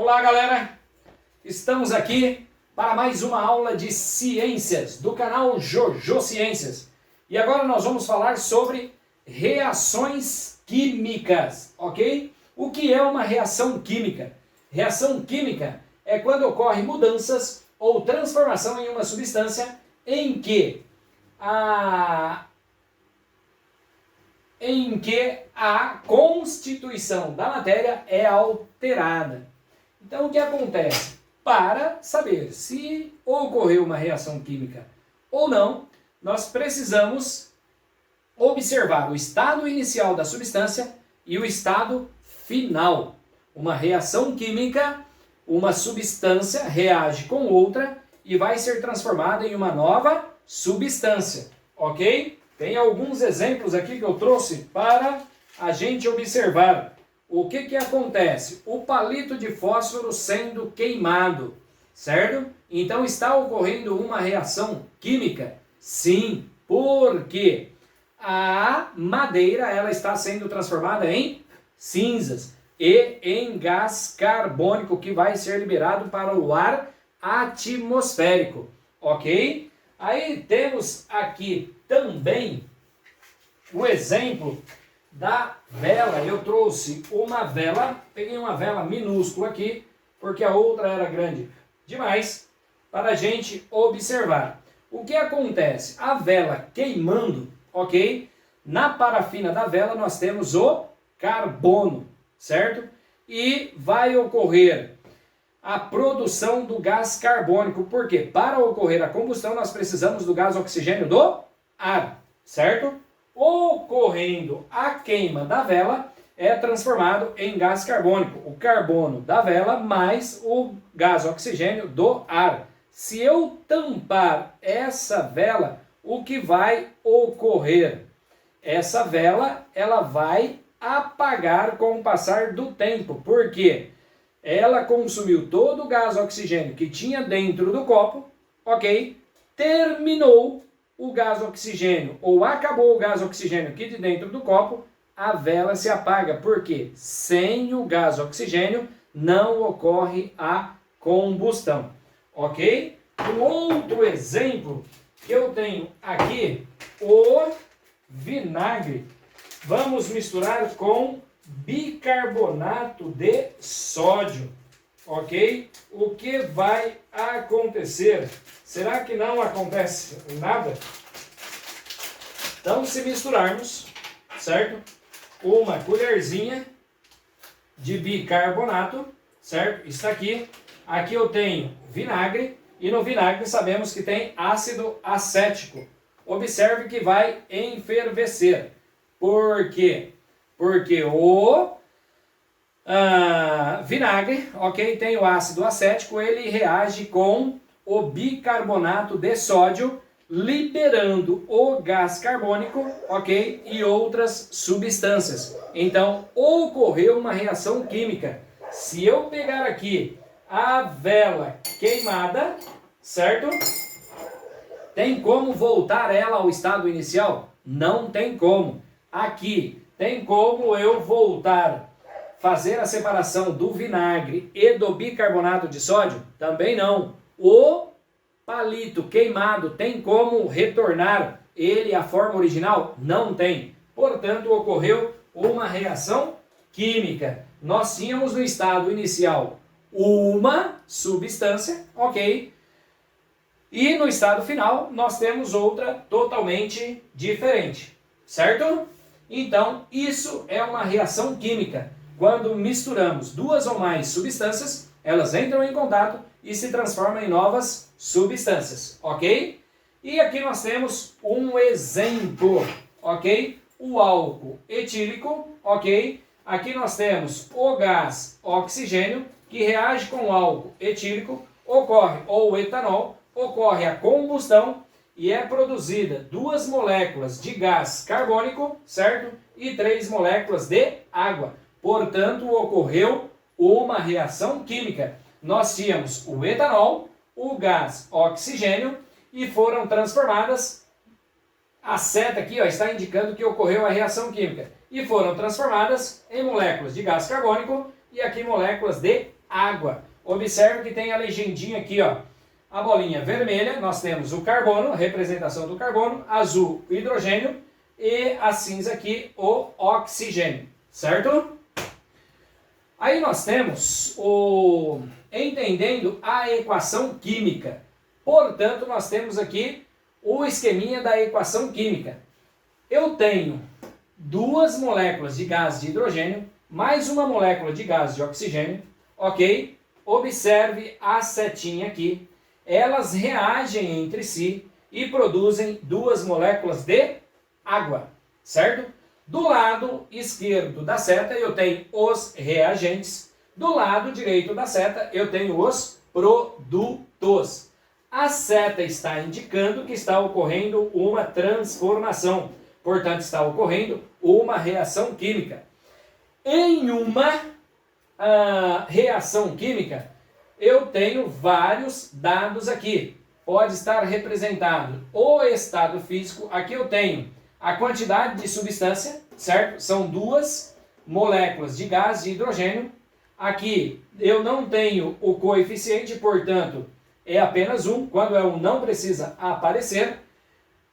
Olá, galera! Estamos aqui para mais uma aula de ciências do canal Jojo Ciências. E agora nós vamos falar sobre reações químicas, ok? O que é uma reação química? Reação química é quando ocorrem mudanças ou transformação em uma substância em que a constituição da matéria é alterada. Então, o que acontece? Para saber se ocorreu uma reação química ou não, nós precisamos observar o estado inicial da substância e o estado final. Uma reação química, uma substância reage com outra e vai ser transformada em uma nova substância, ok? Tem alguns exemplos aqui que eu trouxe para a gente observar. O que acontece? O palito de fósforo sendo queimado, certo? Então está ocorrendo uma reação química? Sim, porque a madeira ela está sendo transformada em cinzas e em gás carbônico que vai ser liberado para o ar atmosférico, ok? Aí temos aqui também o exemplo da vela. Eu trouxe uma vela, peguei uma vela minúscula aqui, porque a outra era grande demais, para a gente observar. O que acontece? A vela queimando, ok? Na parafina da vela nós temos o carbono, certo? E vai ocorrer a produção do gás carbônico, porque para ocorrer a combustão nós precisamos do gás oxigênio do ar, certo? Ocorrendo a queima da vela, é transformado em gás carbônico, o carbono da vela mais o gás oxigênio do ar. Se eu tampar essa vela, o que vai ocorrer? Essa vela ela vai apagar com o passar do tempo, porque ela consumiu todo o gás oxigênio que tinha dentro do copo, ok? Terminou o gás oxigênio, ou acabou o gás oxigênio aqui de dentro do copo, a vela se apaga, porque sem o gás oxigênio não ocorre a combustão, ok? Um outro exemplo que eu tenho aqui, o vinagre. Vamos misturar com bicarbonato de sódio, ok? O que vai acontecer? Será que não acontece nada? Então, se misturarmos, certo? Uma colherzinha de bicarbonato, certo? Está aqui. Aqui eu tenho vinagre e no vinagre sabemos que tem ácido acético. Observe que vai enfervecer. Por quê? Porque o vinagre, ok, tem o ácido acético, ele reage com o bicarbonato de sódio, liberando o gás carbônico, ok, e outras substâncias. Então, ocorreu uma reação química. Se eu pegar aqui a vela queimada, certo? Tem como voltar ela ao estado inicial? Não tem como. Aqui, tem como eu voltar, fazer a separação do vinagre e do bicarbonato de sódio? Também não. O palito queimado tem como retornar ele à forma original? Não tem. Portanto, ocorreu uma reação química. Nós tínhamos no estado inicial uma substância, ok? E no estado final nós temos outra totalmente diferente, certo? Então, isso é uma reação química. Quando misturamos duas ou mais substâncias, elas entram em contato e se transformam em novas substâncias, ok? E aqui nós temos um exemplo, ok? O álcool etílico, ok? Aqui nós temos o gás oxigênio, que reage com o álcool etílico, ocorre, ou o etanol, ocorre a combustão e é produzida 2 moléculas de gás carbônico, certo? E 3 moléculas de água. Portanto, ocorreu uma reação química. Nós tínhamos o etanol, o gás oxigênio e foram transformadas, a seta aqui ó, está indicando que ocorreu a reação química, e foram transformadas em moléculas de gás carbônico e aqui moléculas de água. Observe que tem a legendinha aqui, ó. A bolinha vermelha, nós temos o carbono, representação do carbono, azul, o hidrogênio, e a cinza aqui, o oxigênio, certo? Aí nós temos entendendo a equação química. Portanto, nós temos aqui o esqueminha da equação química. Eu tenho duas moléculas de gás de hidrogênio, mais uma molécula de gás de oxigênio, ok? Observe a setinha aqui. Elas reagem entre si e produzem duas moléculas de água, certo? Do lado esquerdo da seta eu tenho os reagentes, do lado direito da seta eu tenho os produtos. A seta está indicando que está ocorrendo uma transformação, portanto está ocorrendo uma reação química. Em uma reação química, eu tenho vários dados aqui. Pode estar representado o estado físico, aqui eu tenho a quantidade de substância, certo? São duas moléculas de gás de hidrogênio. Aqui eu não tenho o coeficiente, portanto, é apenas um. Quando é um, não precisa aparecer.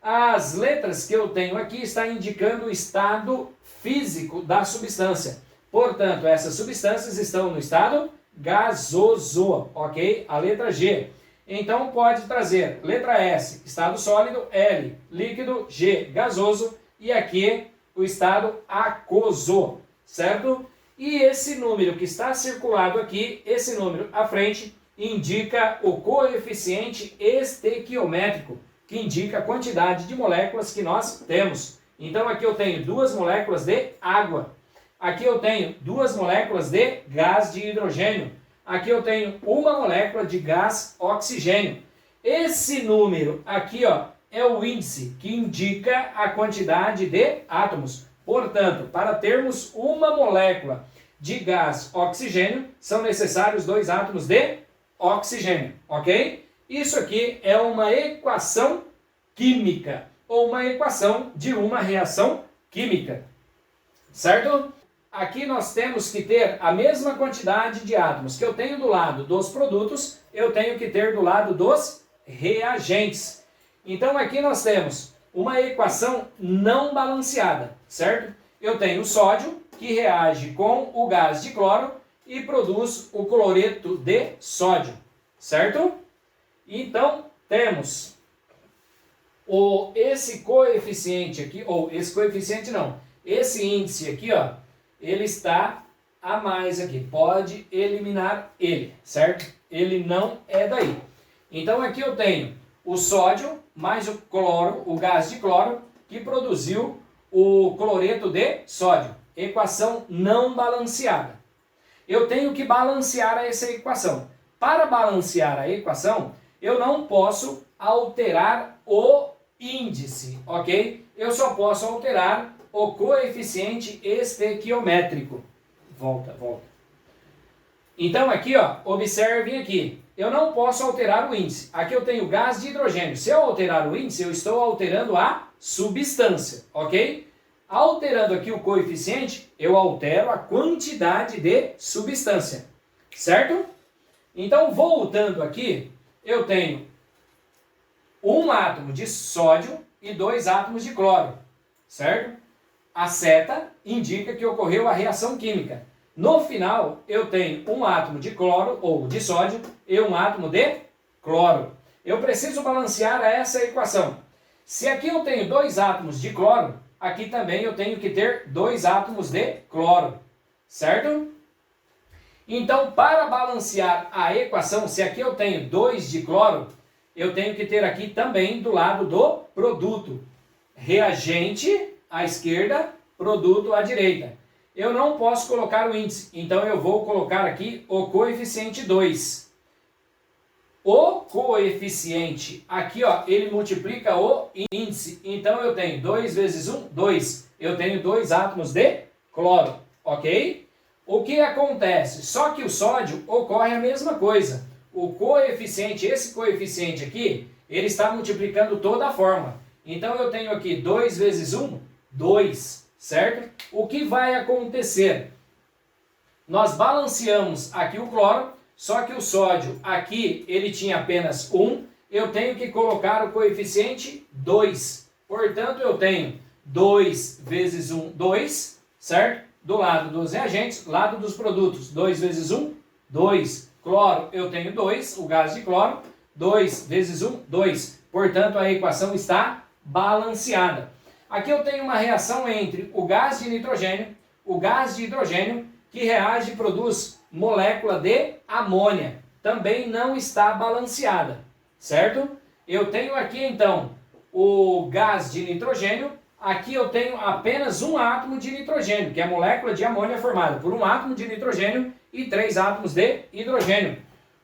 As letras que eu tenho aqui estão indicando o estado físico da substância. Portanto, essas substâncias estão no estado gasoso, ok? A letra G. Então, pode trazer letra S, estado sólido, L, líquido, G, gasoso, e aqui o estado aquoso, certo? E esse número que está circulado aqui, esse número à frente, indica o coeficiente estequiométrico, que indica a quantidade de moléculas que nós temos. Então, aqui eu tenho duas moléculas de água. Aqui eu tenho duas moléculas de gás de hidrogênio. Aqui eu tenho uma molécula de gás oxigênio. Esse número aqui, ó, é o índice que indica a quantidade de átomos. Portanto, para termos uma molécula de gás oxigênio, são necessários 2 átomos de oxigênio, ok? Isso aqui é uma equação química, ou uma equação de uma reação química, certo? Aqui nós temos que ter a mesma quantidade de átomos que eu tenho do lado dos produtos, eu tenho que ter do lado dos reagentes. Então aqui nós temos uma equação não balanceada, certo? Eu tenho o sódio, que reage com o gás de cloro e produz o cloreto de sódio, certo? Então temos esse coeficiente aqui, ou esse coeficiente não, esse índice aqui, ó, ele está a mais aqui, pode eliminar ele, certo? Ele não é daí. Então aqui eu tenho o sódio mais o cloro, o gás de cloro, que produziu o cloreto de sódio. Equação não balanceada. Eu tenho que balancear essa equação. Para balancear a equação, eu não posso alterar o índice, ok? Eu só posso alterar o coeficiente estequiométrico. Volta. Então aqui, ó, observem aqui. Eu não posso alterar o índice. Aqui eu tenho gás de hidrogênio. Se eu alterar o índice, eu estou alterando a substância, ok? Alterando aqui o coeficiente, eu altero a quantidade de substância, certo? Então, voltando aqui, eu tenho um átomo de sódio e 2 átomos de cloro, certo? A seta indica que ocorreu a reação química. No final, eu tenho um átomo de cloro, ou de sódio, e um átomo de cloro. Eu preciso balancear essa equação. Se aqui eu tenho 2 átomos de cloro, aqui também eu tenho que ter 2 átomos de cloro, certo? Então, para balancear a equação, se aqui eu tenho 2 de cloro, eu tenho que ter aqui também do lado do produto. Reagente à esquerda, produto à direita. Eu não posso colocar o índice, então eu vou colocar aqui o coeficiente 2. O coeficiente, aqui ó, ele multiplica o índice, então eu tenho 2 vezes 1, 2. Eu tenho 2 átomos de cloro, ok? O que acontece? Só que o sódio ocorre a mesma coisa. O coeficiente, esse coeficiente aqui, ele está multiplicando toda a fórmula. Então eu tenho aqui 2 vezes 1, 2, certo? O que vai acontecer? nós balanceamos aqui o cloro, só que o sódio aqui ele tinha apenas 1, eu tenho que colocar o coeficiente 2. Portanto, eu tenho 2 vezes 1, 2, certo? Do lado dos reagentes, lado dos produtos, 2 vezes 1, 2. Cloro, eu tenho 2, o gás de cloro, 2 vezes 1, 2. Portanto, a equação está balanceada. Aqui eu tenho uma reação entre o gás de hidrogênio, que reage e produz molécula de amônia. Também não está balanceada, certo? Eu tenho aqui, então, o gás de nitrogênio. Aqui eu tenho apenas um átomo de nitrogênio, que é a molécula de amônia formada por um átomo de nitrogênio e 3 átomos de hidrogênio.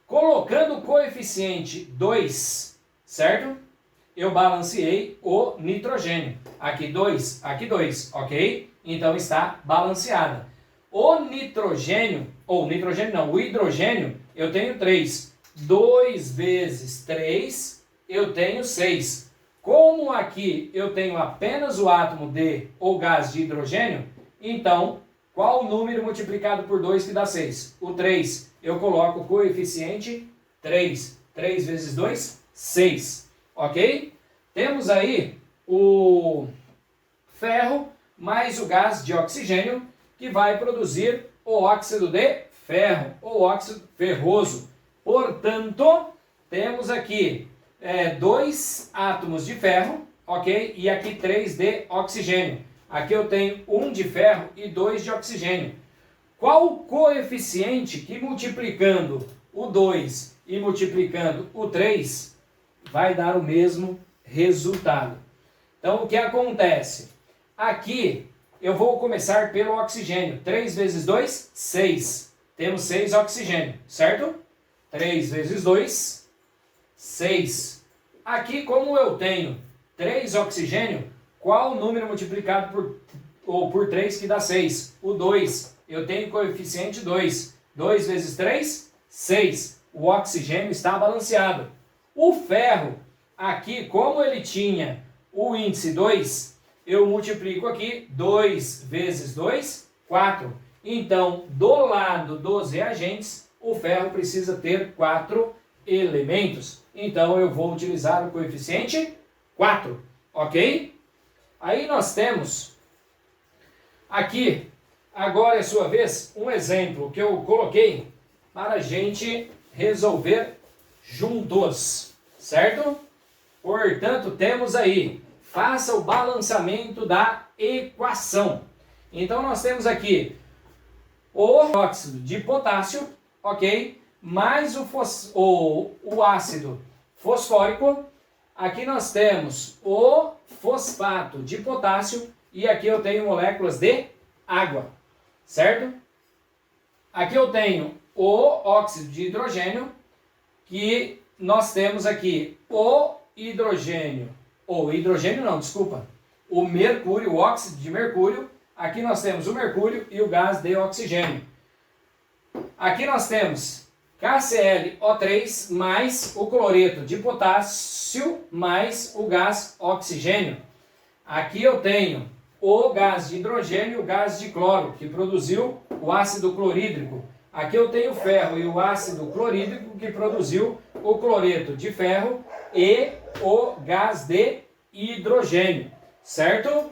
Colocando o coeficiente 2, certo? Eu balanceei o nitrogênio. Aqui 2, ok? Então está balanceada. O hidrogênio, eu tenho 3. 2 vezes 3, eu tenho 6. Como aqui eu tenho apenas o átomo de ou gás de hidrogênio, então, qual o número multiplicado por 2 que dá 6? O 3. Eu coloco o coeficiente 3. 3 vezes 2, 6. Ok? Temos aí o ferro mais o gás de oxigênio, que vai produzir o óxido de ferro, ou óxido ferroso. Portanto, temos aqui 2 átomos de ferro, ok? E aqui 3 de oxigênio. Aqui eu tenho 1 de ferro e 2 de oxigênio. Qual o coeficiente que multiplicando o 2 e multiplicando o 3 vai dar o mesmo resultado? Então, o que acontece? Aqui eu vou começar pelo oxigênio. 3 vezes 2, 6. Temos 6 oxigênio, certo? 3 vezes 2, 6. Aqui, como eu tenho 3 oxigênio, qual o número multiplicado por 3 que dá 6? O 2. Eu tenho coeficiente 2. 2 vezes 3, 6. O oxigênio está balanceado. O ferro, aqui, como ele tinha o índice 2, eu multiplico aqui 2 vezes 2, 4. Então, do lado dos reagentes, o ferro precisa ter 4 elementos. Então, eu vou utilizar o coeficiente 4, ok? Aí nós temos aqui, agora é sua vez, um exemplo que eu coloquei para a gente resolver juntos, certo? Portanto, temos aí, faça o balanceamento da equação. Então, nós temos aqui o óxido de potássio, ok? Mais o ácido fosfórico. Aqui nós temos o fosfato de potássio e aqui eu tenho moléculas de água, certo? Aqui eu tenho o óxido de hidrogênio, que nós temos aqui o mercúrio, o óxido de mercúrio. Aqui nós temos o mercúrio e o gás de oxigênio. Aqui nós temos KClO3 mais o cloreto de potássio mais o gás oxigênio. Aqui eu tenho o gás de hidrogênio e o gás de cloro, que produziu o ácido clorídrico. Aqui eu tenho o ferro e o ácido clorídrico, que produziu o cloreto de ferro e o gás de hidrogênio, certo?